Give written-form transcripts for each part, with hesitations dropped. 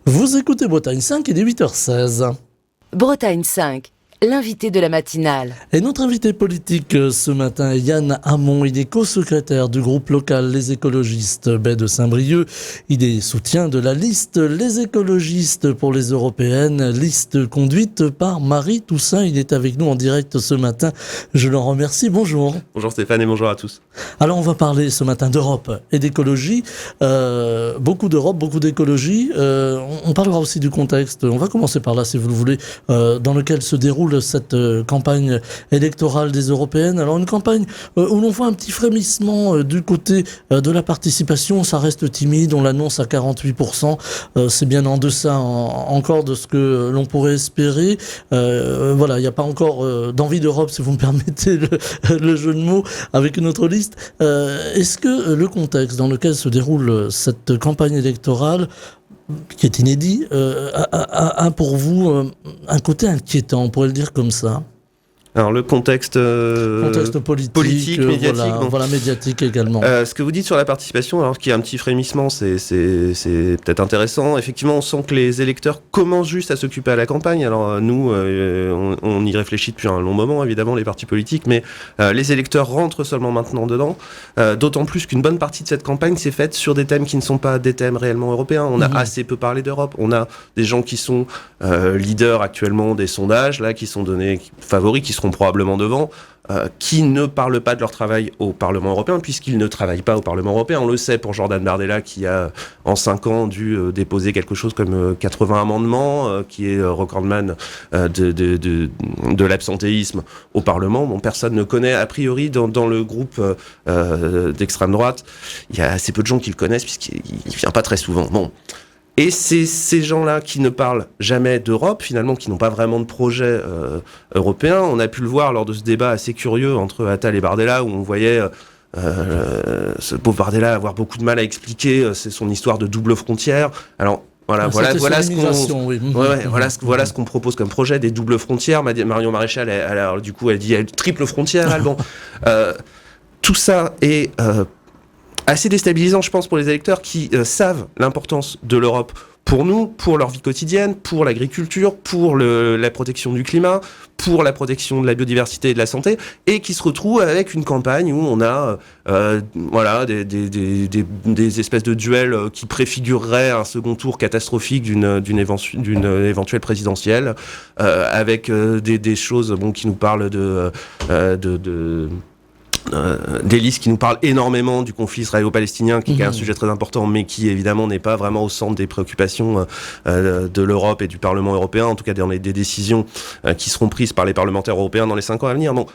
Vous écoutez Bretagne 5, il est 8h16. Bretagne 5, l'invité de la matinale. Et notre invité politique ce matin est Yann Hamon. Il est co-secrétaire du groupe local Les Écologistes Baie de Saint-Brieuc. Il est soutien de la liste Les Écologistes pour les Européennes, liste conduite par Marie Toussaint. Il est avec nous en direct ce matin. Je l'en remercie. Bonjour. Bonjour Stéphane et bonjour à tous. Alors on va parler ce matin d'Europe et d'écologie. Beaucoup d'Europe, beaucoup d'écologie. On parlera aussi du contexte. On va commencer par là si vous le voulez, dans lequel se déroule cette campagne électorale des Européennes. Alors une campagne où l'on voit un petit frémissement du côté de la participation. Ça reste timide, on l'annonce à 48%. C'est bien en deçà encore de ce que l'on pourrait espérer. Voilà, il n'y a pas encore d'envie d'Europe, si vous me permettez le jeu de mots, avec une autre liste. Est-ce que le contexte dans lequel se déroule cette campagne électorale, qui est inédit, a pour vous un côté inquiétant, on pourrait le dire comme ça? Alors le contexte politique, médiatique, voilà, médiatique également. Ce que vous dites sur la participation, alors qu'il y a un petit frémissement, c'est peut-être intéressant. Effectivement, on sent que les électeurs commencent juste à s'occuper à la campagne. Alors nous, on y réfléchit depuis un long moment, évidemment, les partis politiques, mais les électeurs rentrent seulement maintenant dedans. D'autant plus qu'une bonne partie de cette campagne s'est faite sur des thèmes qui ne sont pas des thèmes réellement européens. On a assez peu parlé d'Europe. On a des gens qui sont leaders actuellement des sondages, là, qui sont donnés favoris, qui seront probablement devant, qui ne parlent pas de leur travail au Parlement européen, puisqu'ils ne travaillent pas au Parlement européen. On le sait pour Jordan Bardella, qui a, en 5 ans, dû déposer quelque chose comme 80 amendements, qui est recordman de l'absentéisme au Parlement. Bon, personne ne connaît, a priori, dans le groupe d'extrême droite, il y a assez peu de gens qui le connaissent, puisqu'il ne vient pas très souvent. Bon. Et c'est ces gens-là qui ne parlent jamais d'Europe, finalement, qui n'ont pas vraiment de projet européen. On a pu le voir lors de ce débat assez curieux entre Attal et Bardella, où on voyait ce pauvre Bardella avoir beaucoup de mal à expliquer son histoire de double frontière. Alors, voilà ce qu'on propose comme projet, des doubles frontières. Marion Maréchal, alors, du coup, elle dit triple frontière. Bon, tout ça est assez déstabilisant, je pense, pour les électeurs qui savent l'importance de l'Europe pour nous, pour leur vie quotidienne, pour l'agriculture, pour la protection du climat, pour la protection de la biodiversité et de la santé, et qui se retrouvent avec une campagne où on a des espèces de duels qui préfigureraient un second tour catastrophique d'une éventuelle présidentielle, avec des choses qui nous parlent des listes qui nous parlent énormément du conflit israélo-palestinien, qui est un sujet très important, mais qui évidemment n'est pas vraiment au centre des préoccupations de l'Europe et du Parlement européen, en tout cas dans des décisions qui seront prises par les parlementaires européens dans les 5 ans à venir. Donc,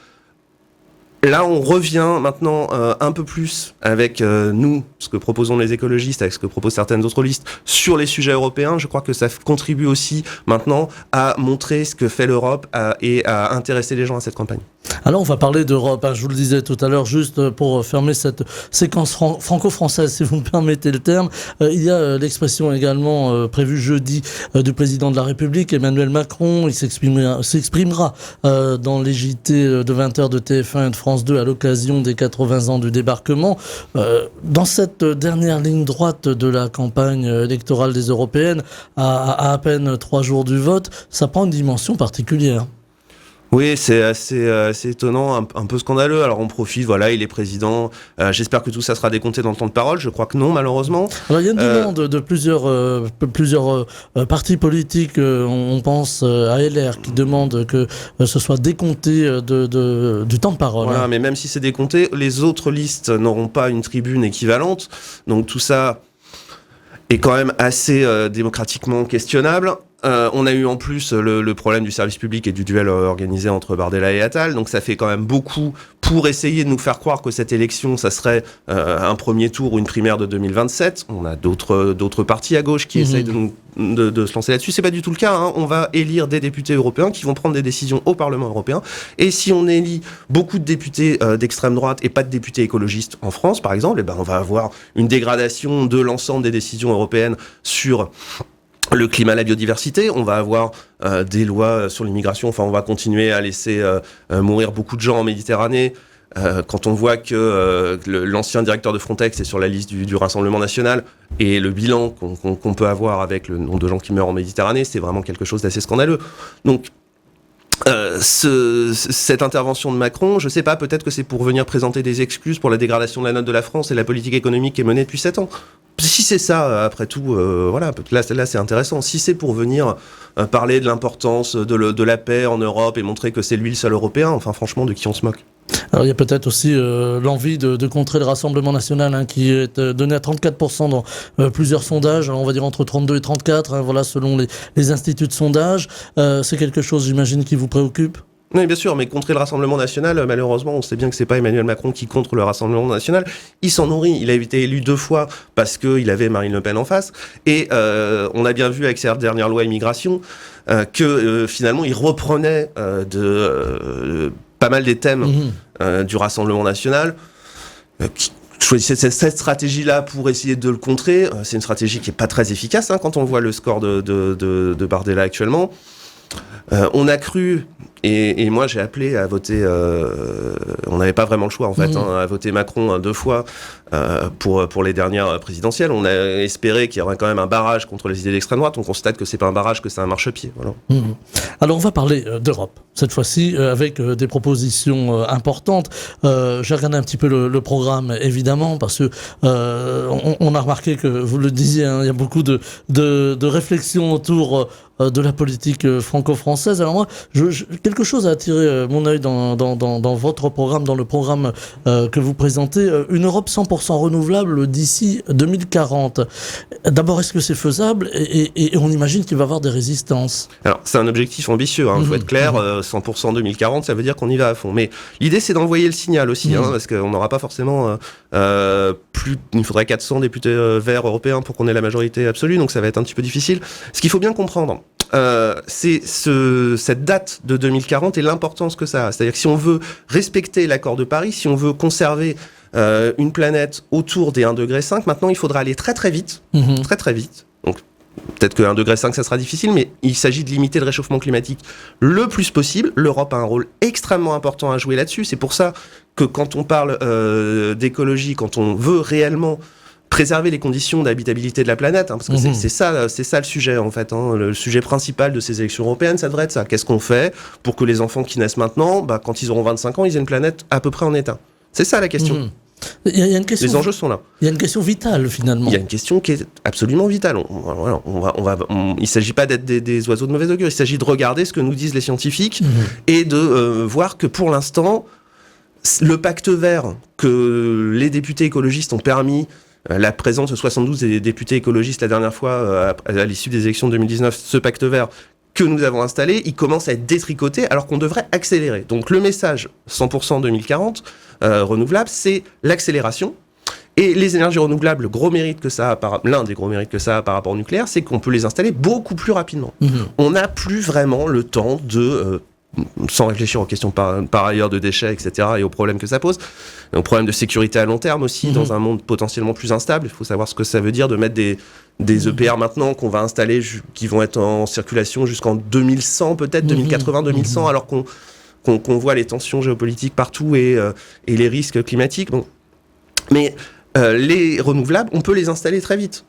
là, on revient maintenant un peu plus avec nous, ce que proposons les écologistes, avec ce que proposent certaines autres listes, sur les sujets européens. Je crois que ça contribue aussi maintenant à montrer ce que fait l'Europe et à intéresser les gens à cette campagne. Alors on va parler d'Europe, je vous le disais tout à l'heure, juste pour fermer cette séquence franco-française, si vous me permettez le terme. Il y a l'expression également prévue jeudi du président de la République, Emmanuel Macron. Il s'exprimera dans les JT de 20h de TF1 et de France 2 à l'occasion des 80 ans du débarquement. Dans cette dernière ligne droite de la campagne électorale des Européennes, à peine 3 jours du vote, ça prend une dimension particulière. Oui, c'est assez étonnant, un peu scandaleux. Alors on profite, voilà, il est président. J'espère que tout ça sera décompté dans le temps de parole. Je crois que non, malheureusement. Alors il y a une demande de plusieurs partis politiques. On pense à LR qui demande que ce soit décompté du temps de parole. Voilà, mais même si c'est décompté, les autres listes n'auront pas une tribune équivalente. Donc tout ça est quand même assez démocratiquement questionnable. On a eu en plus le problème du service public et du duel organisé entre Bardella et Attal, donc ça fait quand même beaucoup pour essayer de nous faire croire que cette élection, ça serait un premier tour ou une primaire de 2027. On a d'autres partis à gauche qui essayent de se lancer là-dessus. C'est pas du tout le cas, hein. On va élire des députés européens qui vont prendre des décisions au Parlement européen, et si on élit beaucoup de députés d'extrême droite et pas de députés écologistes en France, par exemple, on va avoir une dégradation de l'ensemble des décisions européennes sur le climat, la biodiversité. On va avoir des lois sur l'immigration. Enfin, on va continuer à laisser mourir beaucoup de gens en Méditerranée. Quand on voit que l'ancien directeur de Frontex est sur la liste du Rassemblement national et le bilan qu'on peut avoir avec le nombre de gens qui meurent en Méditerranée, c'est vraiment quelque chose d'assez scandaleux. Donc, cette intervention de Macron, je sais pas, peut-être que c'est pour venir présenter des excuses pour la dégradation de la note de la France et la politique économique qui est menée depuis 7 ans. Si c'est ça, après tout, voilà, là c'est intéressant. Si c'est pour venir parler de l'importance de la paix en Europe et montrer que c'est lui le seul Européen, enfin franchement, de qui on se moque? Alors il y a peut-être aussi l'envie de contrer le Rassemblement national, hein, qui est donné à 34% dans plusieurs sondages, on va dire entre 32 et 34, hein, voilà, selon les instituts de sondage. C'est quelque chose, j'imagine, qui vous préoccupe? Oui, bien sûr, mais contrer le Rassemblement national, malheureusement, on sait bien que c'est pas Emmanuel Macron qui contre le Rassemblement national. Il s'en nourrit. Il a été élu 2 fois parce qu'il avait Marine Le Pen en face. Et on a bien vu avec sa dernière loi immigration que finalement, il reprenait pas mal des thèmes du Rassemblement national. Qui choisissait cette stratégie-là pour essayer de le contrer. C'est une stratégie qui est pas très efficace, hein, quand on voit le score de Bardella actuellement. On a cru, et moi j'ai appelé à voter, on n'avait pas vraiment le choix en fait, à voter Macron 2 fois pour les dernières présidentielles. On a espéré qu'il y aurait quand même un barrage contre les idées d'extrême droite. On constate que c'est pas un barrage, que c'est un marchepied. Voilà. Alors on va parler d'Europe, cette fois-ci, avec des propositions importantes. J'ai regardé un petit peu le programme, évidemment, parce que on a remarqué que, vous le disiez, hein, il y a beaucoup de réflexions autour de la politique franco-française. Alors moi, quelque chose a attiré mon œil dans votre programme, dans le programme que vous présentez, une Europe 100% renouvelable d'ici 2040. D'abord, est-ce que c'est faisable, et on imagine qu'il va y avoir des résistances? Alors, c'est un objectif ambitieux, il faut être clair, 100% 2040, ça veut dire qu'on y va à fond. Mais l'idée, c'est d'envoyer le signal aussi, parce qu'on n'aura pas forcément il faudrait 400 députés verts européens pour qu'on ait la majorité absolue, donc ça va être un petit peu difficile. Ce qu'il faut bien comprendre, c'est cette date de 2040 et l'importance que ça a. C'est-à-dire que si on veut respecter l'accord de Paris, si on veut conserver une planète autour des 1,5 degré, maintenant il faudra aller très très vite, très très vite. Donc peut-être que 1,5 degré ça sera difficile, mais il s'agit de limiter le réchauffement climatique le plus possible. L'Europe a un rôle extrêmement important à jouer là-dessus. C'est pour ça que quand on parle d'écologie, quand on veut réellement préserver les conditions d'habitabilité de la planète, parce que c'est ça le sujet en fait, le sujet principal de ces élections européennes, ça devrait être ça. Qu'est-ce qu'on fait pour que les enfants qui naissent maintenant, quand ils auront 25 ans, ils aient une planète à peu près en état? C'est ça la question. Il y a une question, les enjeux sont là. Il y a une question vitale finalement. Il y a une question qui est absolument vitale. Il ne s'agit pas d'être des oiseaux de mauvais augure, il s'agit de regarder ce que nous disent les scientifiques et de voir que pour l'instant, le pacte vert que les députés écologistes ont permis, la présence de 72 députés écologistes la dernière fois à l'issue des élections de 2019, ce pacte vert que nous avons installé, il commence à être détricoté alors qu'on devrait accélérer. Donc le message 100% 2040 renouvelable, c'est l'accélération. Et les énergies renouvelables, l'un des gros mérites que ça a par rapport au nucléaire, c'est qu'on peut les installer beaucoup plus rapidement. On n'a plus vraiment le temps de sans réfléchir aux questions par ailleurs de déchets, etc., et aux problèmes que ça pose, aux problèmes de sécurité à long terme aussi, dans un monde potentiellement plus instable. Il faut savoir ce que ça veut dire de mettre des EPR maintenant qu'on va installer, qui vont être en circulation jusqu'en 2100, peut-être 2080, 2100, alors qu'on voit les tensions géopolitiques partout et les risques climatiques. Bon. Mais les renouvelables, on peut les installer très vite.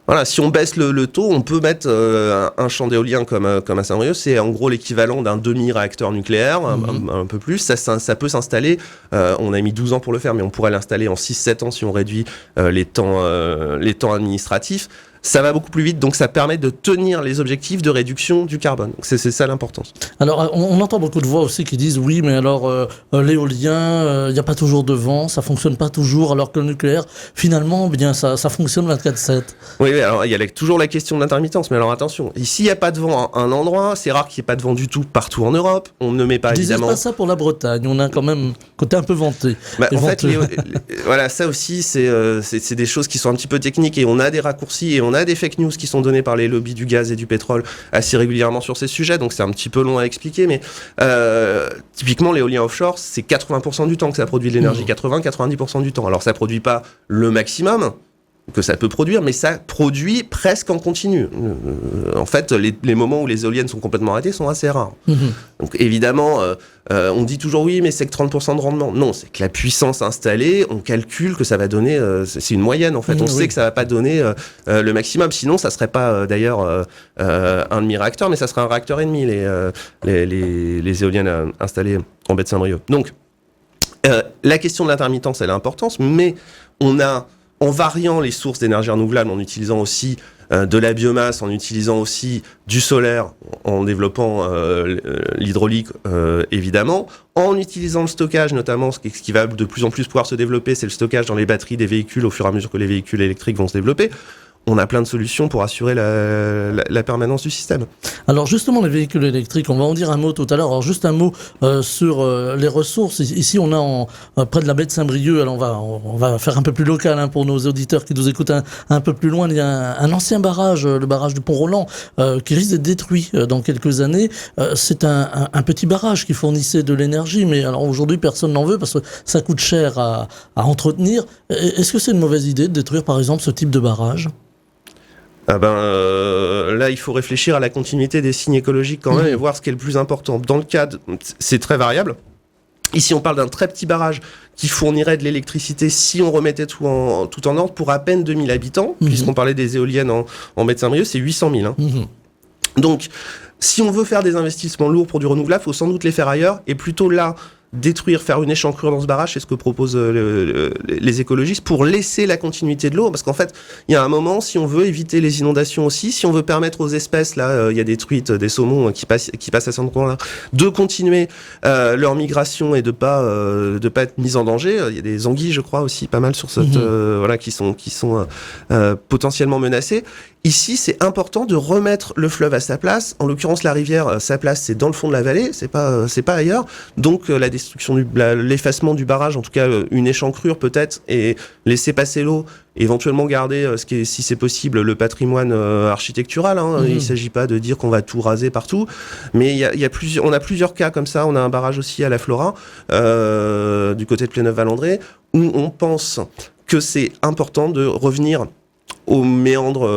Voilà, si on baisse le taux, on peut mettre un champ d'éolien comme à Saint-Brieuc, c'est en gros l'équivalent d'un demi-réacteur nucléaire, un peu plus. Ça peut s'installer, on a mis 12 ans pour le faire, mais on pourrait l'installer en 6-7 ans si on réduit les temps administratifs. Ça va beaucoup plus vite, donc ça permet de tenir les objectifs de réduction du carbone. C'est ça l'importance. Alors, on entend beaucoup de voix aussi qui disent oui, mais alors l'éolien, il n'y a pas toujours de vent, ça fonctionne pas toujours, alors que le nucléaire, finalement, bien ça fonctionne 24/7. Oui, alors il y a toujours la question de l'intermittence, mais alors attention, ici il n'y a pas de vent à un endroit, c'est rare qu'il n'y ait pas de vent du tout partout en Europe, on ne met pas évidemment... Disais pas ça pour la Bretagne, on a quand même côté un peu vanté. En fait, voilà, ça aussi, c'est des choses qui sont un petit peu techniques, et on a des raccourcis, et on a des fake news qui sont donnés par les lobbies du gaz et du pétrole assez régulièrement sur ces sujets, donc c'est un petit peu long à expliquer, mais typiquement l'éolien offshore, c'est 80% du temps que ça produit de l'énergie, 80-90% du temps. Alors ça produit pas le maximum, que ça peut produire, mais ça produit presque en continu. En fait, les moments où les éoliennes sont complètement arrêtées sont assez rares. Donc évidemment, on dit toujours oui, mais c'est que 30% de rendement. Non, c'est que la puissance installée, on calcule que ça va donner, c'est une moyenne en fait. On sait que ça va pas donner le maximum. Sinon, ça serait pas d'ailleurs un demi-réacteur, mais ça serait un réacteur et demi, les éoliennes installées en baie de Saint-Brieuc. Donc, la question de l'intermittence, elle est importante, mais en variant les sources d'énergie renouvelable, en utilisant aussi de la biomasse, en utilisant aussi du solaire, en développant l'hydraulique évidemment, en utilisant le stockage notamment, ce qui va de plus en plus pouvoir se développer, c'est le stockage dans les batteries des véhicules au fur et à mesure que les véhicules électriques vont se développer. On a plein de solutions pour assurer la permanence du système. Alors justement, les véhicules électriques, on va en dire un mot tout à l'heure. Alors juste un mot sur les ressources. Ici, on a près de la baie de Saint-Brieuc, alors on va faire un peu plus local pour nos auditeurs qui nous écoutent un peu plus loin. Il y a un ancien barrage, le barrage du Pont-Roland, qui risque d'être détruit dans quelques années. C'est un petit barrage qui fournissait de l'énergie, mais alors aujourd'hui, personne n'en veut parce que ça coûte cher à entretenir. Est-ce que c'est une mauvaise idée de détruire par exemple ce type de barrage ? Là, il faut réfléchir à la continuité des signes écologiques quand même et voir ce qui est le plus important. Dans le cadre, c'est très variable. Ici, on parle d'un très petit barrage qui fournirait de l'électricité si on remettait tout en ordre pour à peine 2000 habitants, puisqu'on parlait des éoliennes en baie de Saint-Brieuc, c'est 800 000. Donc, si on veut faire des investissements lourds pour du renouvelable, il faut sans doute les faire ailleurs, et plutôt là, faire une échancrure dans ce barrage, c'est ce que proposent les écologistes, pour laisser la continuité de l'eau, parce qu'en fait, il y a un moment, si on veut éviter les inondations aussi, si on veut permettre aux espèces, là, il y a des truites, des saumons qui passent à cet endroit-là, de continuer leur migration et de pas être mis en danger. Il y a des anguilles, je crois, aussi, pas mal sur cette, qui sont potentiellement menacées. Ici, c'est important de remettre le fleuve à sa place. En l'occurrence, la rivière, sa place, c'est dans le fond de la vallée, c'est pas ailleurs. Donc, la destruction l'effacement du barrage, en tout cas, une échancrure peut-être, et laisser passer l'eau, éventuellement garder, si c'est possible, le patrimoine architectural. Il ne s'agit pas de dire qu'on va tout raser partout, mais on a plusieurs cas comme ça. On a un barrage aussi à la Flora, du côté de Pléneuf-Valandré, où on pense que c'est important de revenir aux méandres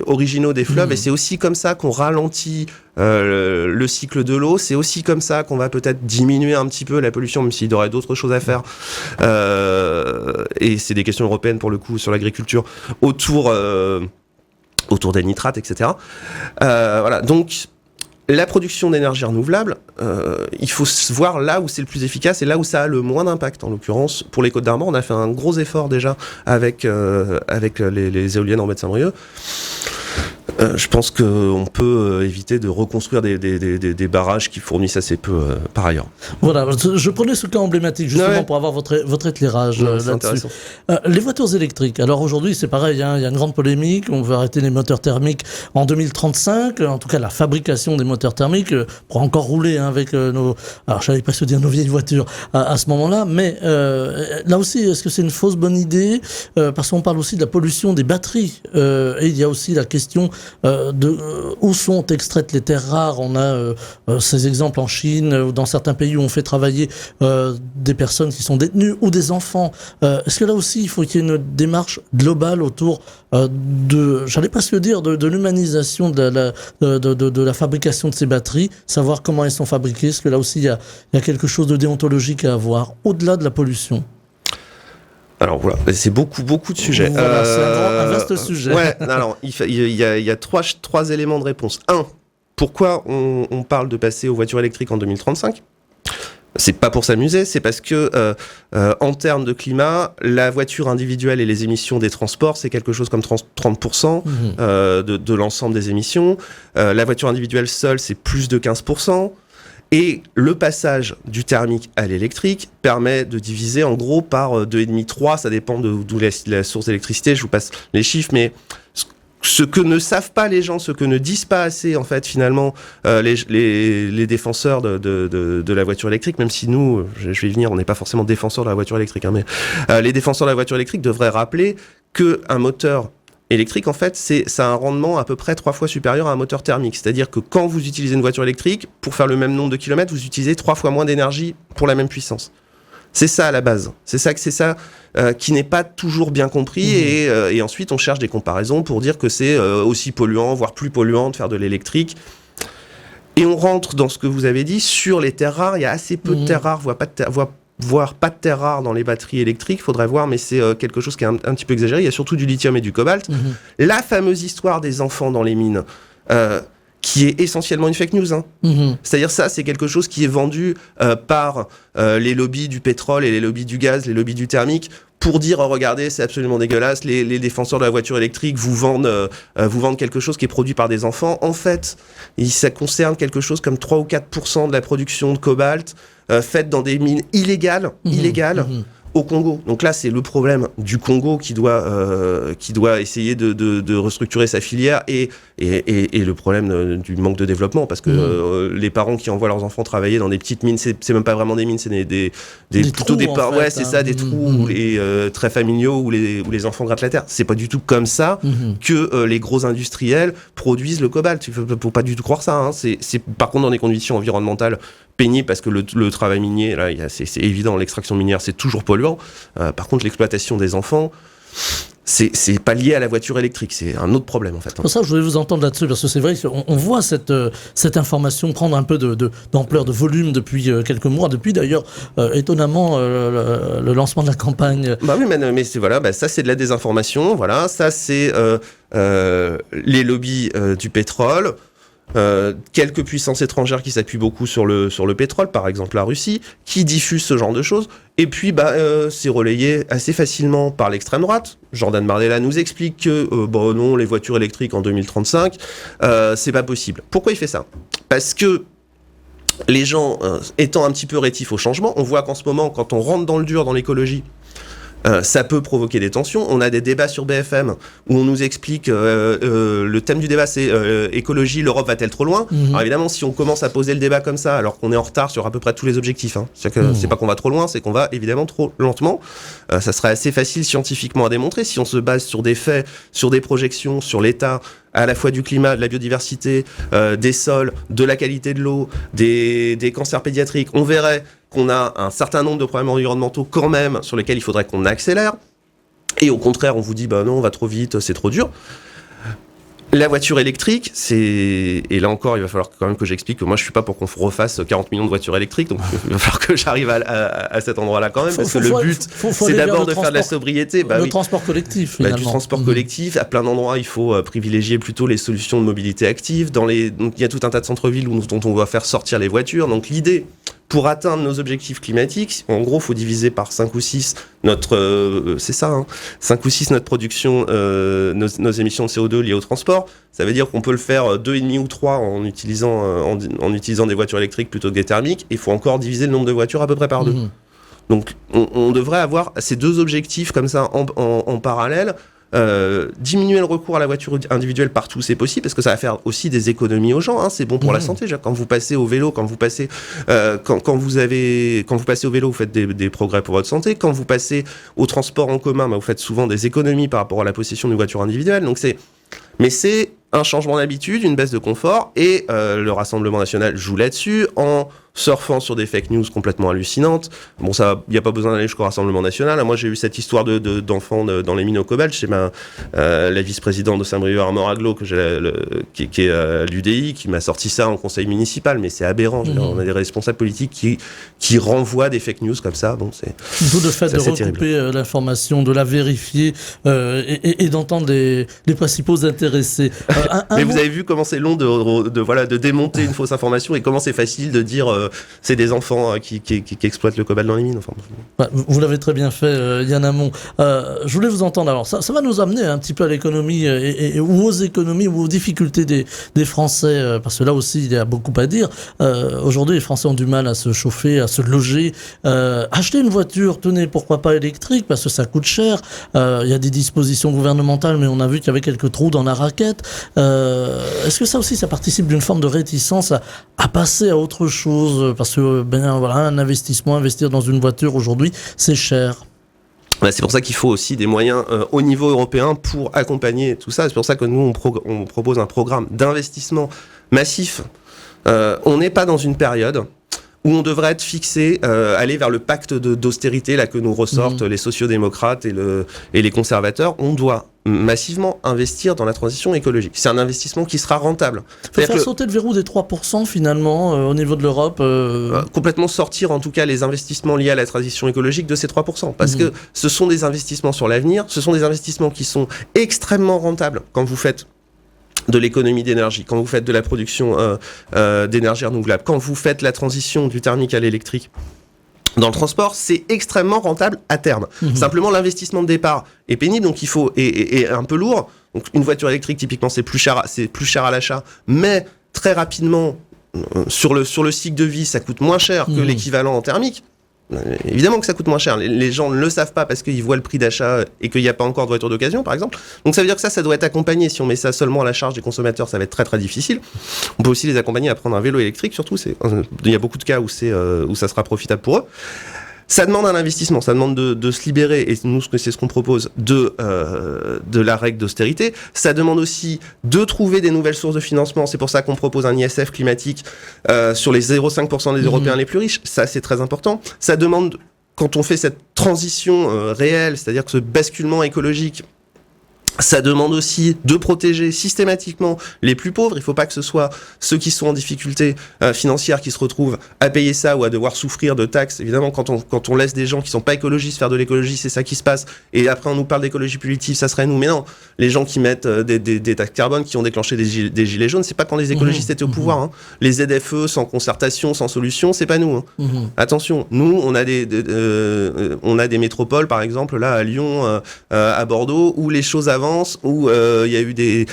originaux des fleuves, et c'est aussi comme ça qu'on ralentit le cycle de l'eau, c'est aussi comme ça qu'on va peut-être diminuer un petit peu la pollution, même s'il y aurait d'autres choses à faire, et c'est des questions européennes pour le coup sur l'agriculture, autour des nitrates, etc. Donc la production d'énergie renouvelable, il faut voir là où c'est le plus efficace et là où ça a le moins d'impact. En l'occurrence, pour les Côtes-d'Armor, on a fait un gros effort déjà avec les éoliennes en baie de Saint-Brieuc. Je pense qu'on peut éviter de reconstruire des barrages qui fournissent assez peu par ailleurs. Voilà, je prenais ce cas emblématique justement pour avoir votre éclairage là-dessus. Les voitures électriques, alors aujourd'hui c'est pareil, il y a une grande polémique, on veut arrêter les moteurs thermiques en 2035, en tout cas la fabrication des moteurs thermiques pour encore rouler avec alors j'allais presque dire nos vieilles voitures à ce moment-là, mais là aussi est-ce que c'est une fausse bonne idée parce qu'on parle aussi de la pollution des batteries et il y a aussi la question où sont extraites les terres rares. On a ces exemples en Chine ou dans certains pays où on fait travailler des personnes qui sont détenues ou des enfants. Est-ce que là aussi il faut qu'il y ait une démarche globale autour j'allais pas se dire de l'humanisation de la fabrication de ces batteries, savoir comment elles sont fabriquées? Est-ce que là aussi il y a quelque chose de déontologique à avoir au-delà de la pollution? Alors voilà, c'est beaucoup de sujets. Voilà, c'est un vaste sujet. Ouais, alors il y a trois éléments de réponse. Un, pourquoi on parle de passer aux voitures électriques en 2035 ? C'est pas pour s'amuser, c'est parce que en termes de climat, la voiture individuelle et les émissions des transports, c'est quelque chose comme 30% de l'ensemble des émissions. La voiture individuelle seule, c'est plus de 15%. Et le passage du thermique à l'électrique permet de diviser en gros par 2,5, 3, ça dépend d'où la source d'électricité, je vous passe les chiffres, mais ce que ne savent pas les gens, ce que ne disent pas assez en fait finalement les défenseurs de la voiture électrique, même si nous, je vais y venir, on n'est pas forcément défenseurs de la voiture électrique, mais les défenseurs de la voiture électrique devraient rappeler qu'un moteur électrique, en fait, ça a un rendement à peu près 3 fois supérieur à un moteur thermique. C'est-à-dire que quand vous utilisez une voiture électrique, pour faire le même nombre de kilomètres, vous utilisez 3 fois moins d'énergie pour la même puissance. C'est ça à la base. C'est ça qui n'est pas toujours bien compris. Et ensuite, on cherche des comparaisons pour dire que c'est aussi polluant, voire plus polluant de faire de l'électrique. Et on rentre dans ce que vous avez dit sur les terres rares. Il y a assez peu de terres rares, voire pas de terres rares dans les batteries électriques. Il faudrait voir, mais c'est quelque chose qui est un petit peu exagéré. Il y a surtout du lithium et du cobalt. La fameuse histoire des enfants dans les mines, qui est essentiellement une fake news. C'est-à-dire ça, c'est quelque chose qui est vendu par les lobbies du pétrole et les lobbies du gaz, les lobbies du thermique, pour dire regardez, c'est absolument dégueulasse, les défenseurs de la voiture électrique vous vendent quelque chose qui est produit par des enfants. En fait, ça concerne quelque chose comme 3 ou 4% de la production de cobalt faite dans des mines illégales au Congo. Donc là, c'est le problème du Congo qui doit essayer de restructurer sa filière et le problème du manque de développement, parce que les parents qui envoient leurs enfants travailler dans des petites mines, c'est même pas vraiment des mines, c'est plutôt des trous, ouais, c'est ça, des trous très familiaux où les enfants grattent la terre. C'est pas du tout comme ça que les gros industriels produisent le cobalt. Il faut pas du tout croire ça. Hein. C'est par contre dans des conditions environnementales pénible, parce que le travail minier, là, c'est évident, l'extraction minière, c'est toujours polluant. Par contre, l'exploitation des enfants, c'est pas lié à la voiture électrique, c'est un autre problème, en fait. Pour ça, je voulais vous entendre là-dessus, parce que c'est vrai qu'on voit cette information prendre un peu d'ampleur, de volume depuis quelques mois, depuis d'ailleurs, étonnamment, le lancement de la campagne. Bah oui, mais ça, c'est de la désinformation, voilà, ça, c'est les lobbies du pétrole. Quelques puissances étrangères qui s'appuient beaucoup sur le pétrole, par exemple la Russie, qui diffusent ce genre de choses. Et puis, c'est relayé assez facilement par l'extrême droite. Jordan Bardella nous explique que, non, les voitures électriques en 2035, c'est pas possible. Pourquoi il fait ça ? Parce que les gens, étant un petit peu rétifs au changement, on voit qu'en ce moment, quand on rentre dans le dur, dans l'écologie, ça peut provoquer des tensions. On a des débats sur BFM où on nous explique le thème du débat, c'est écologie, l'Europe va-t-elle trop loin ? Alors évidemment, si on commence à poser le débat comme ça, alors qu'on est en retard sur à peu près tous les objectifs, c'est pas qu'on va trop loin, c'est qu'on va évidemment trop lentement. Ça serait assez facile scientifiquement à démontrer si on se base sur des faits, sur des projections, sur l'état à la fois du climat, de la biodiversité, des sols, de la qualité de l'eau, des cancers pédiatriques. On verrait qu'on a un certain nombre de problèmes environnementaux quand même sur lesquels il faudrait qu'on accélère. Et au contraire, on vous dit non, on va trop vite, c'est trop dur. La voiture électrique, et là encore, il va falloir quand même que j'explique que moi, je suis pas pour qu'on refasse 40 millions de voitures électriques, donc il va falloir que j'arrive à cet endroit-là quand même, parce que le but, c'est d'abord de faire de la sobriété. Le transport collectif, finalement. Du transport collectif, à plein d'endroits, il faut privilégier plutôt les solutions de mobilité active. Donc, il y a tout un tas de centres-villes dont on va faire sortir les voitures. Donc, l'idée, pour atteindre nos objectifs climatiques, en gros, il faut diviser par 5 ou 6 notre 5 ou 6 notre production, nos émissions de CO2 liées au transport. Ça veut dire qu'on peut le faire 2,5 ou 3 en utilisant des voitures électriques plutôt que des thermiques. Il faut encore diviser le nombre de voitures à peu près par 2. Donc, on devrait avoir ces deux objectifs comme ça en parallèle. Diminuer le recours à la voiture individuelle partout, c'est possible, parce que ça va faire aussi des économies aux gens, c'est bon pour la santé. Quand vous passez au vélo, quand vous passez au vélo, vous faites des progrès pour votre santé. Quand vous passez au transport en commun, vous faites souvent des économies par rapport à la possession d'une voiture individuelle. Donc c'est un changement d'habitude, une baisse de confort, et le Rassemblement national joue là-dessus en surfant sur des fake news complètement hallucinantes. Bon, ça, il n'y a pas besoin d'aller jusqu'au Rassemblement national. Moi, j'ai eu cette histoire d'enfants dans les mines au cobalt chez la vice-présidente de Saint-Brieuc-Armor-Aglo, qui est à l'UDI, qui m'a sorti ça en conseil municipal, mais c'est aberrant. On a des responsables politiques qui renvoient des fake news comme ça. Bon, d'où le fait de recouper l'information, de la vérifier et d'entendre les principaux intéressés. Mais vous avez vu comment c'est long de démonter une fausse information, et comment c'est facile de dire c'est des enfants qui exploitent le cobalt dans les mines. Vous l'avez très bien fait, Yann Hamon. Je voulais vous entendre. Alors, ça va nous amener un petit peu à l'économie ou aux économies ou aux difficultés des Français, parce que là aussi, il y a beaucoup à dire. Aujourd'hui, les Français ont du mal à se chauffer, à se loger. Acheter une voiture, tenez, pourquoi pas électrique, parce que ça coûte cher. Il y a des dispositions gouvernementales, mais on a vu qu'il y avait quelques trous dans la raquette. Est-ce que ça aussi, ça participe d'une forme de réticence à passer à autre chose, parce que un investissement, investir dans une voiture aujourd'hui, c'est cher. C'est pour ça qu'il faut aussi des moyens au niveau européen pour accompagner tout ça. C'est pour ça que nous, on propose un programme d'investissement massif. On n'est pas dans une période où on devrait être fixé, aller vers le pacte d'austérité là que nous ressortent les sociodémocrates et les conservateurs. On doit massivement investir dans la transition écologique. C'est un investissement qui sera rentable. Il faut faire sauter le verrou des 3% finalement au niveau de l'Europe. Complètement sortir en tout cas les investissements liés à la transition écologique de ces 3%. Parce que ce sont des investissements sur l'avenir, ce sont des investissements qui sont extrêmement rentables quand vous faites de l'économie d'énergie, quand vous faites de la production d'énergie renouvelable, quand vous faites la transition du thermique à l'électrique. Dans le transport, c'est extrêmement rentable à terme. Simplement, l'investissement de départ est pénible, donc il faut est un peu lourd. Donc, une voiture électrique, typiquement, c'est plus cher à l'achat, mais très rapidement, sur le cycle de vie, ça coûte moins cher que l'équivalent en thermique. Évidemment que ça coûte moins cher. Les gens ne le savent pas parce qu'ils voient le prix d'achat et qu'il n'y a pas encore de voiture d'occasion, par exemple. Donc ça veut dire que ça doit être accompagné. Si on met ça seulement à la charge des consommateurs, ça va être très très difficile. On peut aussi les accompagner à prendre un vélo électrique, surtout. Il y a beaucoup de cas où ça sera profitable pour eux. Ça demande un investissement, ça demande de se libérer, et nous, c'est ce qu'on propose, de la règle d'austérité. Ça demande aussi de trouver des nouvelles sources de financement. C'est pour ça qu'on propose un ISF climatique sur les 0,5% des Européens les plus riches. Ça, c'est très important. Ça demande, quand on fait cette transition réelle, c'est-à-dire que ce basculement écologique, ça demande aussi de protéger systématiquement les plus pauvres. Il ne faut pas que ce soit ceux qui sont en difficulté financière qui se retrouvent à payer ça ou à devoir souffrir de taxes. Évidemment, quand on laisse des gens qui ne sont pas écologistes faire de l'écologie, c'est ça qui se passe. Et après, on nous parle d'écologie punitive, ça serait nous. Mais non, les gens qui mettent des taxes carbone, qui ont déclenché des gilets jaunes, c'est pas quand les écologistes étaient au pouvoir. Hein. Les ZFE sans concertation, sans solution, c'est pas nous. Hein. Attention, nous, on a des métropoles, par exemple, là à Lyon, à Bordeaux, où les choses avancent, où il y a eu des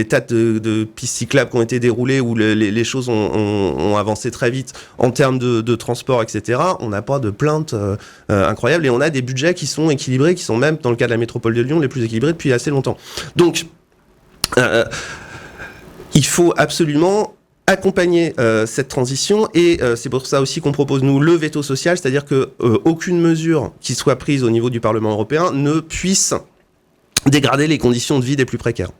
tas de pistes cyclables qui ont été déroulées, où les choses ont avancé très vite en termes de transport, etc. On n'a pas de plaintes incroyables, et on a des budgets qui sont équilibrés, qui sont même, dans le cas de la métropole de Lyon, les plus équilibrés depuis assez longtemps. Donc, il faut absolument accompagner cette transition, et c'est pour ça aussi qu'on propose, nous, le veto social, c'est-à-dire que aucune mesure qui soit prise au niveau du Parlement européen ne puisse dégrader les conditions de vie des plus précaires.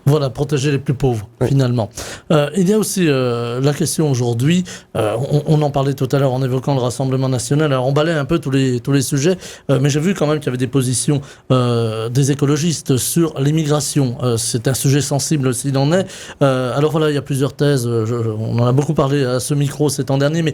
Voilà, protéger les plus pauvres, finalement. Il y a aussi la question aujourd'hui, on en parlait tout à l'heure en évoquant le Rassemblement national, alors on balaie un peu tous les sujets, mais j'ai vu quand même qu'il y avait des positions des écologistes sur l'immigration. C'est un sujet sensible s'il en est. Alors voilà, il y a plusieurs thèses, on en a beaucoup parlé à ce micro ces temps derniers, mais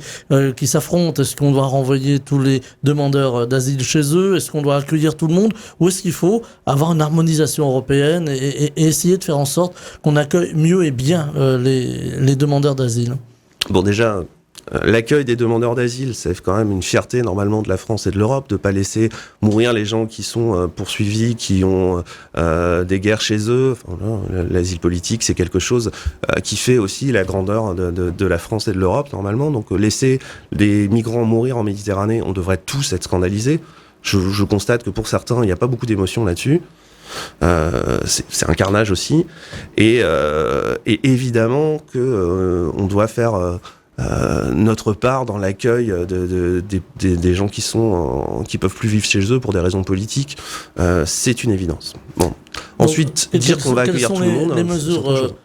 qui s'affrontent. Est-ce qu'on doit renvoyer tous les demandeurs d'asile chez eux? Est-ce qu'on doit accueillir tout le monde? Ou est-ce qu'il faut avoir une harmonisation européenne et essayer de faire en sorte qu'on accueille mieux et bien les demandeurs d'asile? Bon, déjà, l'accueil des demandeurs d'asile, c'est quand même une fierté normalement de la France et de l'Europe, de ne pas laisser mourir les gens qui sont poursuivis, qui ont des guerres chez eux. Enfin, l'asile politique, c'est quelque chose qui fait aussi la grandeur de la France et de l'Europe normalement. Donc laisser des migrants mourir en Méditerranée, on devrait tous être scandalisés. Je constate que pour certains, il n'y a pas beaucoup d'émotions là-dessus. C'est un carnage aussi, et évidemment que on doit faire notre part dans l'accueil des gens qui peuvent plus vivre chez eux pour des raisons politiques. C'est une évidence. Bon. Ensuite, dire qu'on va accueillir tout le monde, les mesures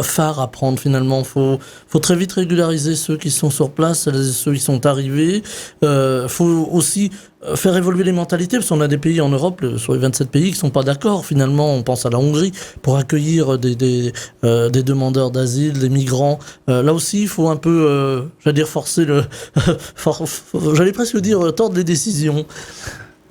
phares à prendre finalement, faut très vite régulariser ceux qui sont sur place, ceux qui sont arrivés. Faut aussi faire évoluer les mentalités, parce qu'on a des pays en Europe, sur les 27 pays, qui sont pas d'accord finalement. On pense à la Hongrie pour accueillir des demandeurs d'asile, des migrants. Là aussi, il faut un peu, forcer j'allais presque dire tordre les décisions.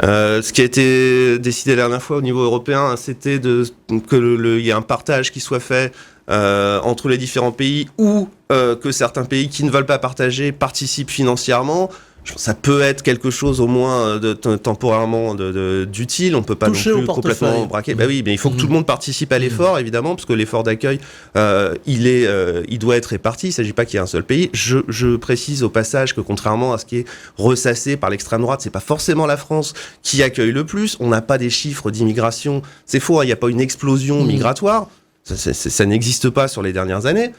Ce qui a été décidé la dernière fois au niveau européen, c'était qu'il y ait un partage qui soit fait entre les différents pays, ou que certains pays qui ne veulent pas partager participent financièrement. Ça peut être quelque chose au moins temporairement d'utile. On peut pas toucher non plus complètement braquer. Bah oui, mais il faut que tout le monde participe à l'effort, évidemment, parce que l'effort d'accueil, il doit être réparti. Il ne s'agit pas qu'il y ait un seul pays. Je précise au passage que contrairement à ce qui est ressassé par l'extrême droite, c'est pas forcément la France qui accueille le plus. On n'a pas des chiffres d'immigration. C'est faux. Il n'y a pas une explosion migratoire. Ça n'existe pas sur les dernières années.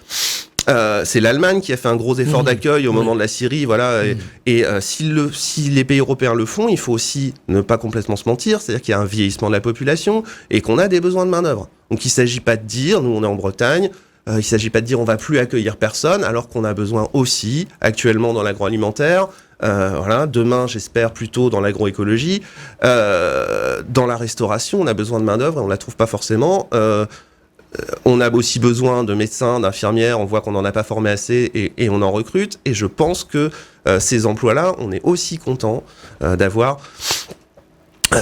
C'est l'Allemagne qui a fait un gros effort d'accueil au moment de la Syrie, voilà. Et si les pays européens le font, il faut aussi ne pas complètement se mentir, c'est-à-dire qu'il y a un vieillissement de la population et qu'on a des besoins de main-d'œuvre. Donc il ne s'agit pas de dire, nous on est en Bretagne, Il ne s'agit pas de dire on va plus accueillir personne, alors qu'on a besoin aussi, actuellement dans l'agroalimentaire, demain j'espère plutôt dans l'agroécologie, dans la restauration, on a besoin de main-d'œuvre et on ne la trouve pas forcément. On a aussi besoin de médecins, d'infirmières, on voit qu'on n'en a pas formé assez et on en recrute. Et je pense que ces emplois-là, on est aussi content d'avoir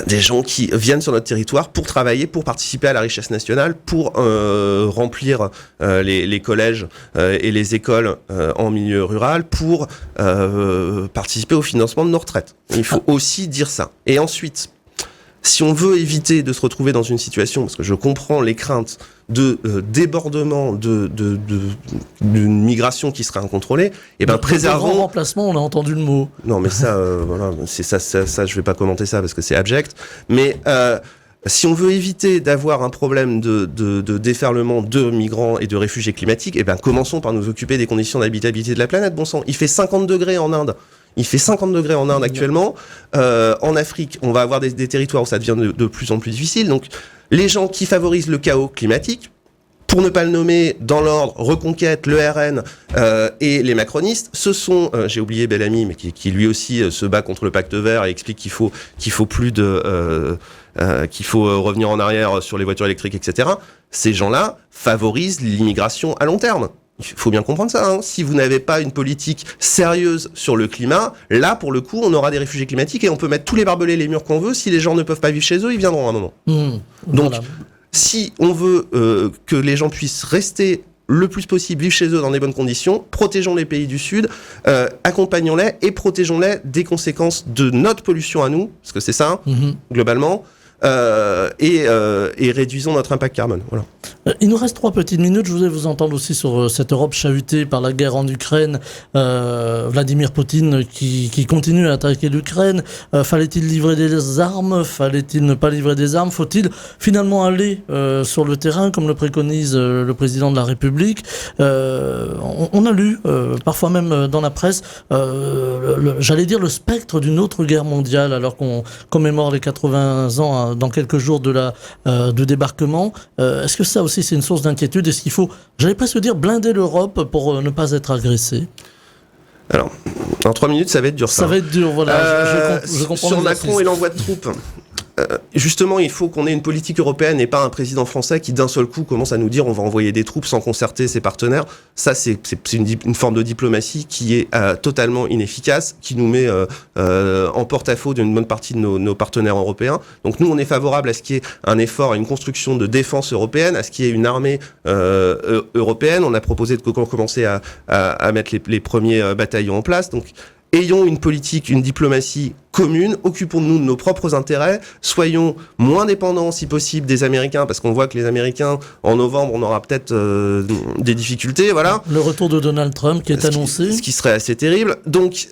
des gens qui viennent sur notre territoire pour travailler, pour participer à la richesse nationale, pour remplir les collèges et les écoles en milieu rural, pour participer au financement de nos retraites. Il faut aussi dire ça. Et ensuite, si on veut éviter de se retrouver dans une situation, parce que je comprends les craintes de débordement d'une migration qui serait incontrôlée, et ben préservons. Grand remplacement, on a entendu le mot. Non, mais ça, c'est ça, je vais pas commenter ça parce que c'est abject. Mais si on veut éviter d'avoir un problème de déferlement de migrants et de réfugiés climatiques, et ben commençons par nous occuper des conditions d'habitabilité de la planète. Bon sang, il fait 50 degrés en Inde. Il fait 50 degrés en Inde actuellement. En Afrique, on va avoir des territoires où ça devient de plus en plus difficile. Donc, les gens qui favorisent le chaos climatique, pour ne pas le nommer dans l'ordre, Reconquête, le RN et les macronistes, ce sont, j'ai oublié Bellamy, mais qui lui aussi se bat contre le pacte vert et explique qu'il faut revenir en arrière sur les voitures électriques, etc. Ces gens-là favorisent l'immigration à long terme. Il faut bien comprendre ça, hein. Si vous n'avez pas une politique sérieuse sur le climat, là, pour le coup, on aura des réfugiés climatiques et on peut mettre tous les barbelés et les murs qu'on veut. Si les gens ne peuvent pas vivre chez eux, ils viendront à un moment. Donc, voilà. Si on veut que les gens puissent rester le plus possible, vivre chez eux dans des bonnes conditions, protégeons les pays du Sud, accompagnons-les et protégeons-les des conséquences de notre pollution à nous, parce que c'est ça, globalement, et réduisons notre impact carbone. Voilà. Il nous reste 3 petites minutes. Je voulais vous entendre aussi sur cette Europe chahutée par la guerre en Ukraine. Vladimir Poutine qui continue à attaquer l'Ukraine. Fallait-il livrer des armes? Fallait-il ne pas livrer des armes? Faut-il finalement aller sur le terrain comme le préconise le président de la République? On a lu, parfois même dans la presse, j'allais dire le spectre d'une autre guerre mondiale alors qu'on commémore les 80 ans dans quelques jours de débarquement. Est-ce que ça aussi c'est une source d'inquiétude? Est-ce qu'il faut, j'allais presque dire, blinder l'Europe pour ne pas être agressée? Alors, en 3 minutes, ça va être dur. Ça va être dur, voilà. Je comprends. Sur Macron et l'envoi de troupes. Justement, il faut qu'on ait une politique européenne et pas un président français qui d'un seul coup commence à nous dire on va envoyer des troupes sans concerter ses partenaires. Ça, c'est une forme de diplomatie qui est totalement inefficace, qui nous met en porte-à-faux d'une bonne partie de nos partenaires européens. Donc nous, on est favorable à ce qu'il y ait un effort, à une construction de défense européenne, à ce qu'il y ait une armée européenne. On a proposé de commencer à mettre les premiers bataillons en place. Donc ayons une politique, une diplomatie commune, occupons-nous de nos propres intérêts, soyons moins dépendants si possible des Américains, parce qu'on voit que les Américains, en novembre, on aura peut-être des difficultés, voilà. Le retour de Donald Trump qui est annoncé. Ce qui serait assez terrible. Donc,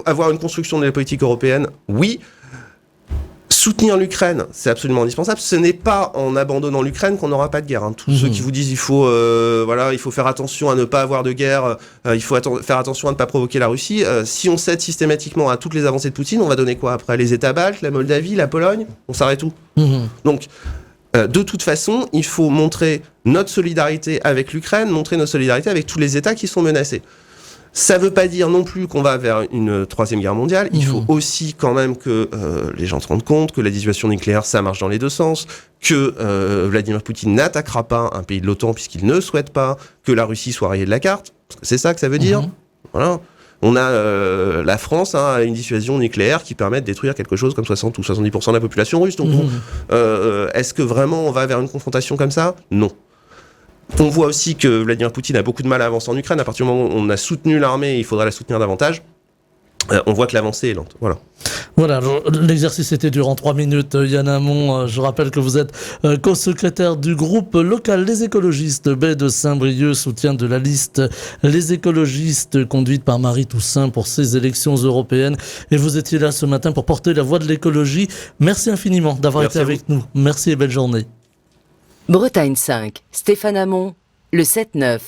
avoir une construction de la politique européenne, oui. Soutenir l'Ukraine, c'est absolument indispensable. Ce n'est pas en abandonnant l'Ukraine qu'on n'aura pas de guerre. Hein. Tous ceux qui vous disent il faut faire attention à ne pas avoir de guerre, il faut faire attention à ne pas provoquer la Russie. Si on cède systématiquement à toutes les avancées de Poutine, on va donner quoi après? Les États baltes, la Moldavie, la Pologne? On s'arrête où? Donc, de toute façon, il faut montrer notre solidarité avec l'Ukraine, montrer notre solidarité avec tous les États qui sont menacés. Ça ne veut pas dire non plus qu'on va vers une 3e guerre mondiale. Il faut aussi quand même que les gens se rendent compte que la dissuasion nucléaire, ça marche dans les deux sens, que Vladimir Poutine n'attaquera pas un pays de l'OTAN puisqu'il ne souhaite pas que la Russie soit rayée de la carte. C'est ça que ça veut dire. Voilà. On a la France a une dissuasion nucléaire qui permet de détruire quelque chose comme 60 ou 70% de la population russe. Donc est-ce que vraiment on va vers une confrontation comme ça? Non. On voit aussi que Vladimir Poutine a beaucoup de mal à avancer en Ukraine. À partir du moment où on a soutenu l'armée, il faudra la soutenir davantage. On voit que l'avancée est lente. Voilà, l'exercice était dur en 3 minutes. Yann Hamon, je rappelle que vous êtes co-secrétaire du groupe local Les Écologistes Baie de Saint-Brieuc, soutien de la liste Les Écologistes conduite par Marie Toussaint pour ces élections européennes. Et vous étiez là ce matin pour porter la voix de l'écologie. Merci infiniment d'avoir été avec nous. Merci et belle journée. Bretagne 5, Stéphane Hamon, le 7-9.